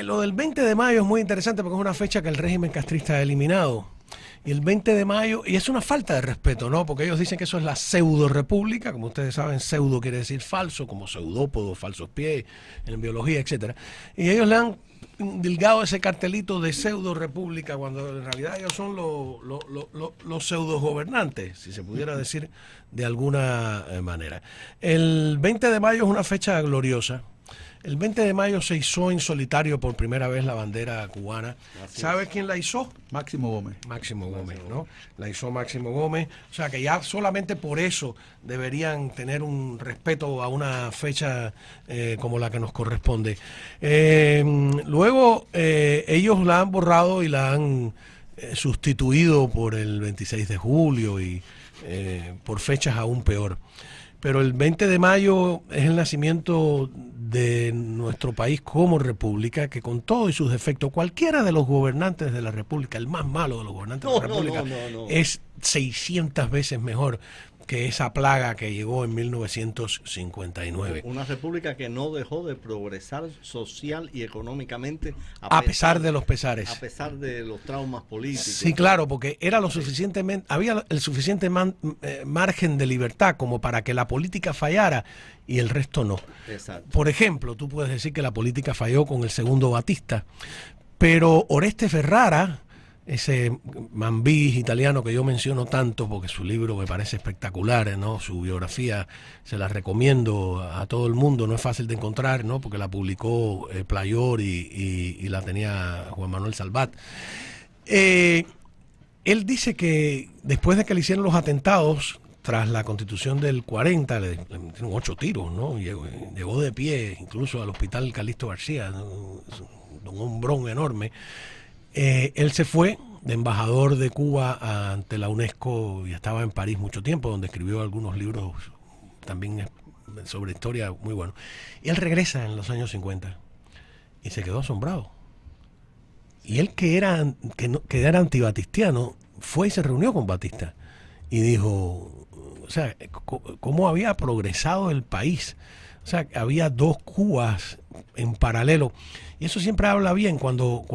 Lo del 20 de mayo es muy interesante porque es una fecha que el régimen castrista ha eliminado. Y el 20 de mayo, y es una falta de respeto, ¿no? Porque ellos dicen que eso es la pseudo república, como ustedes saben, pseudo quiere decir falso, como pseudópodo, falsos pies, en biología, etcétera. Y ellos le han dilgado ese cartelito de pseudo república cuando en realidad ellos son los pseudo gobernantes, si se pudiera decir de alguna manera. El 20 de mayo es una fecha gloriosa. El 20 de mayo se izó en solitario por primera vez la bandera cubana. ¿Sabe quién la izó? Máximo Gómez. Máximo Gómez, ¿no? La izó Máximo Gómez. O sea que ya solamente por eso deberían tener un respeto a una fecha como la que nos corresponde. Luego ellos la han borrado y la han sustituido por el 26 de julio y por fechas aún peor. Pero el 20 de mayo es el nacimiento de nuestro país como república, que con todos sus defectos, cualquiera de los gobernantes de la república, el más malo de los gobernantes de la república, es 600 veces mejor que esa plaga que llegó en 1959. Una república que no dejó de progresar social y económicamente a pesar de los pesares. A pesar de los traumas políticos. Sí, claro, porque era lo suficientemente, había el suficiente margen de libertad como para que la política fallara y el resto no. Exacto. Por ejemplo, tú puedes decir que la política falló con el segundo Batista, pero Oreste Ferrara, ese mambís italiano que yo menciono tanto porque su libro me parece espectacular, ¿no? Su biografía se la recomiendo a todo el mundo, no es fácil de encontrar, ¿no? Porque la publicó Playor y la tenía Juan Manuel Salvat. Él dice que después de que le hicieron los atentados, tras la Constitución del 40, le metieron 8 tiros, ¿no? Llegó de pie incluso al hospital Calixto García, ¿no? Un hombrón enorme. Él se fue de embajador de Cuba ante la UNESCO y estaba en París mucho tiempo, donde escribió algunos libros también sobre historia muy buenos. Y él regresa en los años 50 y se quedó asombrado. Y él que era antibatistiano fue y se reunió con Batista y dijo, o sea, cómo había progresado el país. O sea, había 2 Cubas en paralelo. Y eso siempre habla bien cuando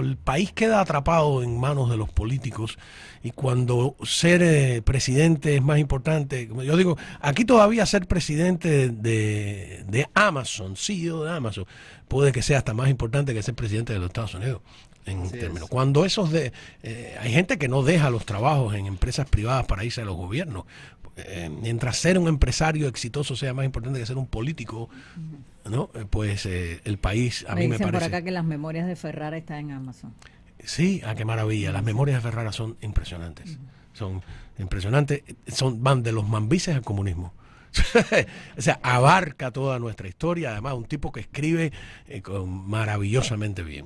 el país queda atrapado en manos de los políticos y cuando ser presidente es más importante. Como yo digo, aquí todavía ser presidente de Amazon, CEO de Amazon, puede que sea hasta más importante que ser presidente de los Estados Unidos. En términos. Cuando hay gente que no deja los trabajos en empresas privadas para irse a los gobiernos. Mientras ser un empresario exitoso sea más importante que ser un político, ¿no? Pues el país a mí me parece. Por acá que las memorias de Ferrara están en Amazon. Sí, qué maravilla. Las memorias de Ferrara son impresionantes. Son impresionantes. Van de los mambises al comunismo. O sea, abarca toda nuestra historia. Además, un tipo que escribe maravillosamente bien.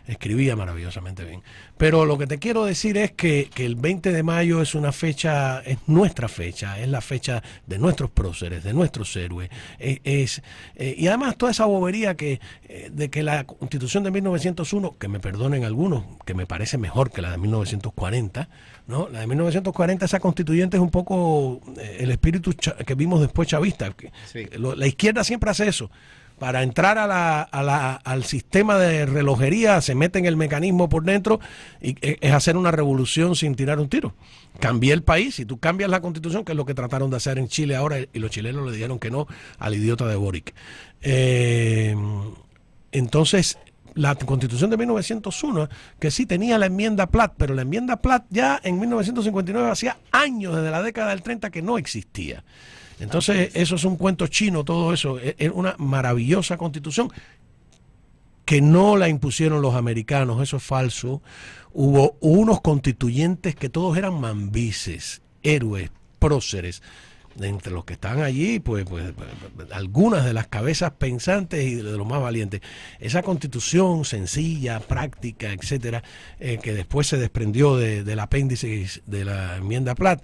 Escribía maravillosamente bien. Pero lo que te quiero decir es que el 20 de mayo es una fecha, es nuestra fecha, es la fecha de nuestros próceres, de nuestros héroes. Y además toda esa bobería de que la Constitución de 1901, que me perdonen algunos, que me parece mejor que la de 1940, ¿no? La de 1940, esa constituyente es un poco el espíritu que vimos después chavista. Sí. La izquierda siempre hace eso. Para entrar al sistema de relojería se mete en el mecanismo por dentro y es hacer una revolución sin tirar un tiro. Cambié el país y tú cambias la constitución, que es lo que trataron de hacer en Chile ahora y los chilenos le dijeron que no al idiota de Boric. Entonces, la Constitución de 1901, que sí tenía la enmienda Platt, pero la enmienda Platt ya en 1959 hacía años, desde la década del 30, que no existía. Entonces, eso es un cuento chino, todo eso. Es una maravillosa Constitución que no la impusieron los americanos, eso es falso. Hubo unos constituyentes que todos eran mambises, héroes, próceres. Entre los que están allí, pues algunas de las cabezas pensantes y de los más valientes. Esa constitución sencilla, práctica, etcétera, que después se desprendió del apéndice de la enmienda Platt,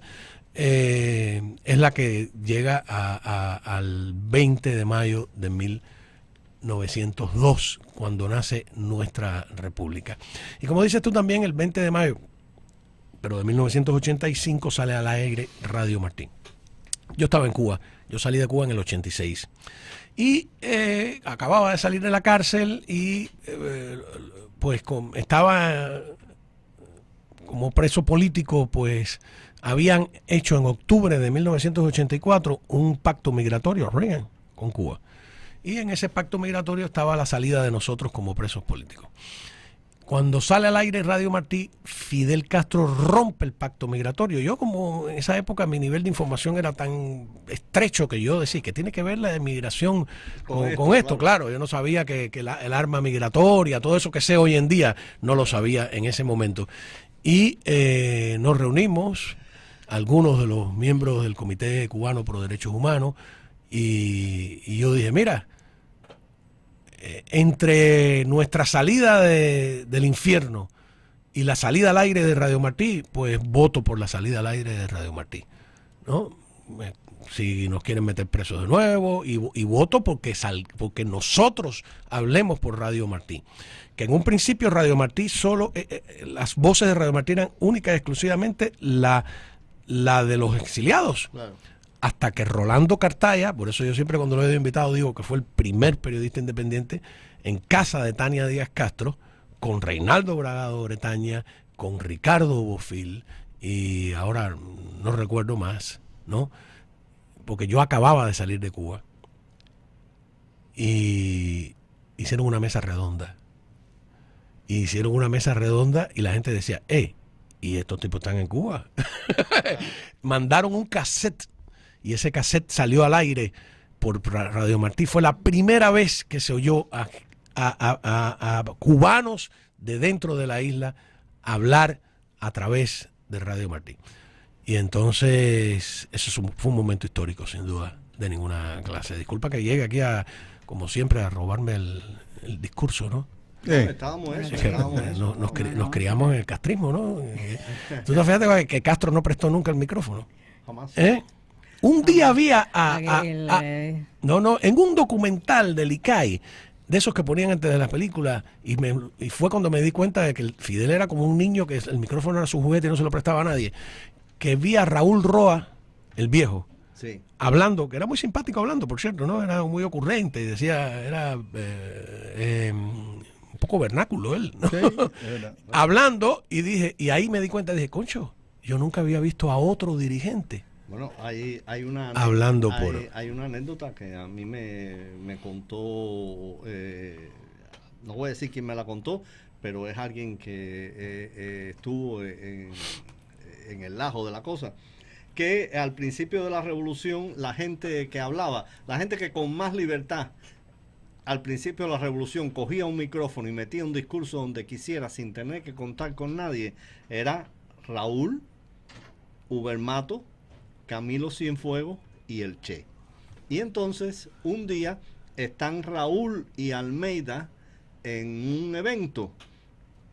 es la que llega al 20 de mayo de 1902, cuando nace nuestra república. Y como dices tú también, el 20 de mayo, pero de 1985, sale al aire Radio Martín. Yo estaba en Cuba, yo salí de Cuba en el 86 Y acababa de salir de la cárcel y pues estaba como preso político, pues habían hecho en octubre de 1984 un pacto migratorio, Reagan, con Cuba. Y en ese pacto migratorio estaba la salida de nosotros como presos políticos. Cuando sale al aire Radio Martí, Fidel Castro rompe el pacto migratorio. Yo, como en esa época mi nivel de información era tan estrecho, que yo decía que tiene que ver la inmigración con esto, claro. Yo no sabía que el arma migratoria, todo eso que sé hoy en día, no lo sabía en ese momento. Y nos reunimos, algunos de los miembros del Comité Cubano por Derechos Humanos, y yo dije, mira, entre nuestra salida del infierno y la salida al aire de Radio Martí, pues voto por la salida al aire de Radio Martí, ¿no? Si nos quieren meter presos de nuevo, y voto porque nosotros hablemos por Radio Martí. Que en un principio Radio Martí solo, las voces de Radio Martí eran únicas y exclusivamente la de los exiliados. Claro. Hasta que Rolando Cartaya, por eso yo siempre cuando lo he invitado digo que fue el primer periodista independiente, en casa de Tania Díaz Castro, con Reinaldo Bragado Bretaña, con Ricardo Bofill, y ahora no recuerdo más, ¿no? Porque yo acababa de salir de Cuba, y hicieron una mesa redonda. Y hicieron una mesa redonda y la gente decía, y estos tipos están en Cuba. Mandaron un cassette. Y ese cassette salió al aire por Radio Martí. Fue la primera vez que se oyó a cubanos de dentro de la isla hablar a través de Radio Martí. Y entonces, eso fue un momento histórico, sin duda, de ninguna clase. Disculpa que llegue aquí, como siempre, a robarme el discurso, ¿no? Estábamos eso, Es que nos criamos en el castrismo, ¿no? Tú te fíjate que Castro no prestó nunca el micrófono. Jamás. Un día había en un documental del ICAI, de esos que ponían antes de las películas, y fue cuando me di cuenta de que Fidel era como un niño que el micrófono era su juguete y no se lo prestaba a nadie, que vi a Raúl Roa, el viejo, sí, hablando, que era muy simpático hablando, por cierto, ¿no? Era muy ocurrente, y decía, era un poco vernáculo él, ¿no? Sí, hablando, y ahí me di cuenta, dije, concho, yo nunca había visto a otro dirigente. Bueno, hay una hay una anécdota que a mí me contó, no voy a decir quién me la contó, pero es alguien que estuvo en el lajo de la cosa, que al principio de la revolución la gente que hablaba, la gente que con más libertad al principio de la revolución cogía un micrófono y metía un discurso donde quisiera sin tener que contar con nadie, era Raúl, Ubermato, Camilo Cienfuegos y el Che. Y entonces un día están Raúl y Almeida en un evento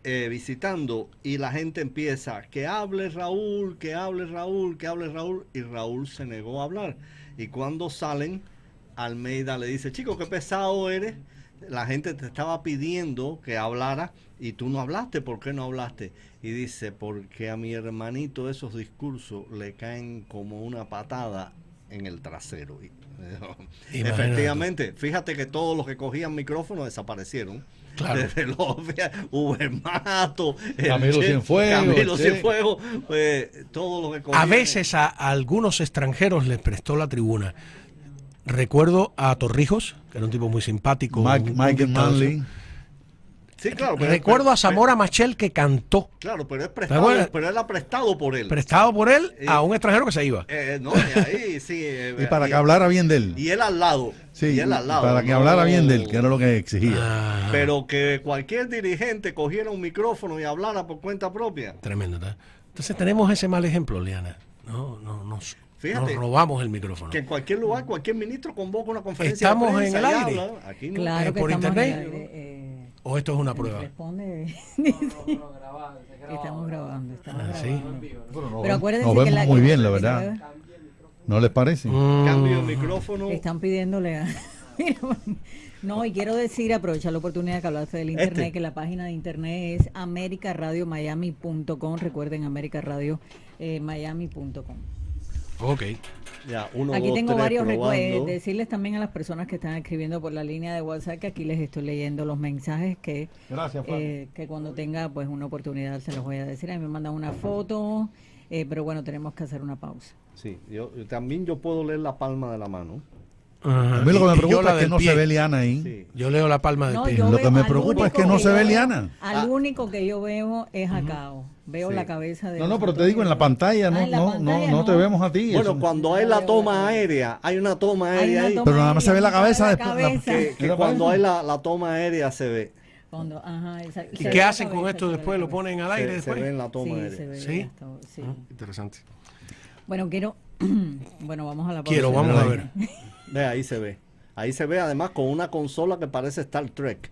visitando, y la gente empieza, que hable Raúl, que hable Raúl, que hable Raúl, y Raúl se negó a hablar. Y cuando salen, Almeida le dice, chico, qué pesado eres, la gente te estaba pidiendo que hablara y tú no hablaste, ¿por qué no hablaste? Y dice, porque a mi hermanito esos discursos le caen como una patada en el trasero. Y efectivamente, fíjate que todos los que cogían micrófono desaparecieron. Claro. Desde los Ubermato, Camilo Cienfuegos, todo lo que cogían. A veces a algunos extranjeros les prestó la tribuna. Recuerdo a Torrijos, que era un tipo muy simpático. Michael Manley. Sí, claro. Recuerdo a Zamora Machel, que cantó. Claro, pero es prestado, pero él ha prestado por él. Prestado por él a un extranjero que se iba. No, y ahí sí. Y para que hablara bien de él. Y él al lado. Sí, y él al lado. Para que hablara bien de él, que era lo que exigía. Pero que cualquier dirigente cogiera un micrófono y hablara por cuenta propia. Tremendo, ¿verdad? Entonces tenemos ese mal ejemplo, Liana. Nos robamos el micrófono. Que en cualquier lugar, cualquier ministro convoca una conferencia de prensa. Estamos en el aire. Aquí no. Claro, por internet. ¿O esto es una prueba? Responde. Estamos grabando. ¿Sí? Pero acuérdense nos vemos muy bien, la verdad. ¿No les parece? Cambio de micrófono. Están pidiéndole a... No, y quiero decir, aprovechar la oportunidad que hablaste del internet, que la página de internet es americaradiomiami.com. Recuerden, americaradiomiami.com. Ok. Ya, 1, Aquí 2, tengo 3, varios probando. recuerdos. Decirles también a las personas que están escribiendo por la línea de WhatsApp que aquí les estoy leyendo los mensajes que, Gracias, que cuando tenga pues una oportunidad se los voy a decir. A mí me mandan una foto, pero bueno, tenemos que hacer una pausa. Sí, también yo puedo leer la palma de la mano. Ajá. A mí lo que me Y yo preocupa la es que del no pie. se ve liana ahí. Sí. Yo leo la palma del No, pie. yo Lo que veo me al preocupa es que único no se yo ve veo- liana. Al único que yo veo es a Cao. Veo Sí. la cabeza de... No, pero te digo, en la pantalla no, en la no, pantalla no te no. vemos a ti. Bueno, eso. cuando hay la toma aérea, hay una toma aérea ahí. Pero nada más se ve la cabeza de después, cabeza. Que Mira, cuando parece. hay la toma aérea se ve. ¿Y qué hacen con esto después? ¿Lo ponen al aire Se después? ve en la toma Sí, aérea. se ve ¿Sí? esto, sí. Interesante. Bueno, quiero... bueno, vamos a la pausa. Quiero, vamos a ver. Ve, ahí se ve. Ahí se ve además con una consola que parece Star Trek.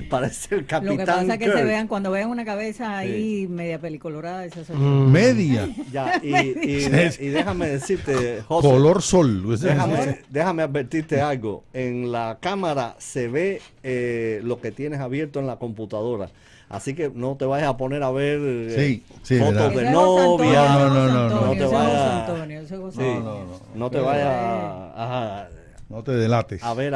Parece el Capitán Lo que pasa es que Kirk. se vean, cuando vean una cabeza ahí media pelicolorada, esa soy yo. Media. Ya, y déjame decirte, José, Color sol. déjame advertirte algo. En la cámara se ve lo que tienes abierto en la computadora. Así que no te vayas a poner a ver sí, fotos ¿verdad? de Ese es José Antonio, novia. No, ese es José no te vayas. Antonio, ese es José Sí, Antonio. no te vayas a No te delates. ver